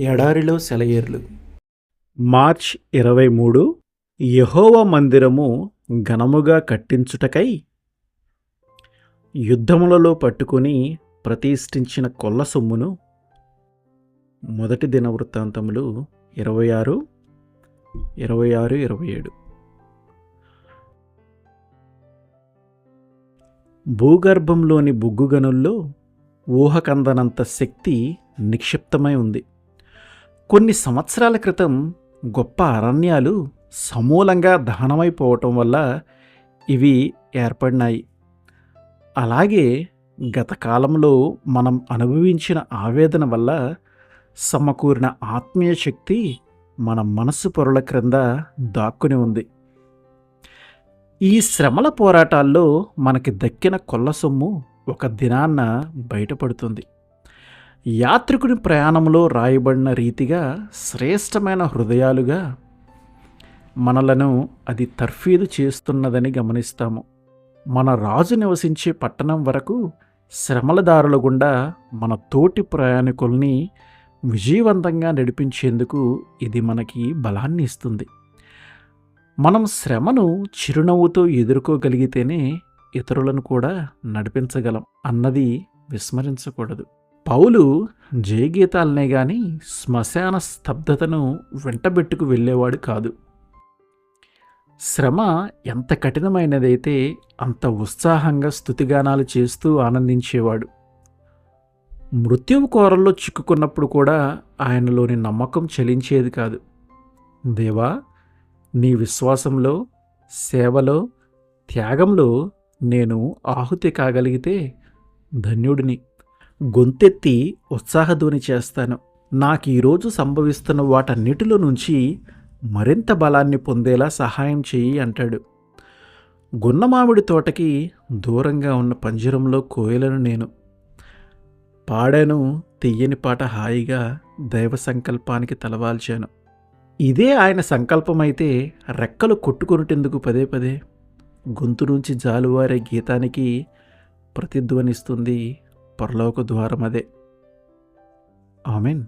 ఎడారిలో సెలయేర్లు. మార్చ్ 23. యెహోవా మందిరము ఘనముగా కట్టించుటకై యుద్ధములలో పట్టుకుని ప్రతిష్ఠించిన కొల్ల సొమ్మును. మొదటి దినవృత్తాంతములు 26, 26, 27. భూగర్భంలోని బొగ్గు గనుల్లో ఊహకందనంత శక్తి నిక్షిప్తమై ఉంది. కొన్ని సంవత్సరాల క్రితం గొప్ప అరణ్యాలు సమూలంగా దహనమైపోవటం వల్ల ఇవి ఏర్పడినాయి. అలాగే గత కాలంలో మనం అనుభవించిన ఆవేదన వల్ల సమకూరిన ఆత్మీయ శక్తి మన మనసు పొరల క్రింద దాక్కుని ఉంది. ఈ శ్రమల పోరాటాల్లో మనకి దక్కిన కొల్ల సొమ్ము ఒక దినాన్న బయటపడుతుంది. యాత్రికుని ప్రయాణంలో రాయబడిన రీతిగా శ్రేష్టమైన హృదయాలుగా మనలను అది తర్ఫీదు చేస్తున్నదని గమనిస్తాము. మన రాజు నివసించే పట్టణం వరకు శ్రమల దారుల గుండా మన తోటి ప్రయాణికుల్ని విజయవంతంగా నడిపించేందుకు ఇది మనకి బలాన్ని ఇస్తుంది. మనం శ్రమను చిరునవ్వుతో ఎదుర్కోగలిగితేనే ఇతరులను కూడా నడిపించగలం అన్నది విస్మరించకూడదు. పౌలు జయగీతాలనే గాని శ్మశాన స్తబ్దతను వెంటబెట్టుకు వెళ్ళేవాడు కాదు. శ్రమ ఎంత కఠినమైనదైతే అంత ఉత్సాహంగా స్తుతిగానాలు చేస్తూ ఆనందించేవాడు. మృత్యువు కోరల్లో చిక్కుకున్నప్పుడు కూడా ఆయనలోని నమ్మకం చలించేది కాదు. దేవా, నీ విశ్వాసంలో, సేవలో, త్యాగంలో నేను ఆహుతి కాగలిగితే ధన్యుడిని. గొంతెత్తి ఉత్సాహధ్వని చేస్తాను. నాకు ఈరోజు సంభవిస్తున్న వాటన్నిటిలో నుంచి మరింత బలాన్ని పొందేలా సహాయం చెయ్యి అంటాడు. గున్నమామిడి తోటకి దూరంగా ఉన్న పంజరంలో కోయలను నేను పాడాను. తెయ్యని పాట హాయిగా దైవ సంకల్పానికి తలవాల్చాను. ఇదే ఆయన సంకల్పమైతే రెక్కలు కొట్టుకొనుటెందుకు పదే పదే? గొంతు నుంచి జాలువారే గీతానికి ప్రతిధ్వనిస్తుంది పరలోక ద్వారం అదే. ఆమెన్.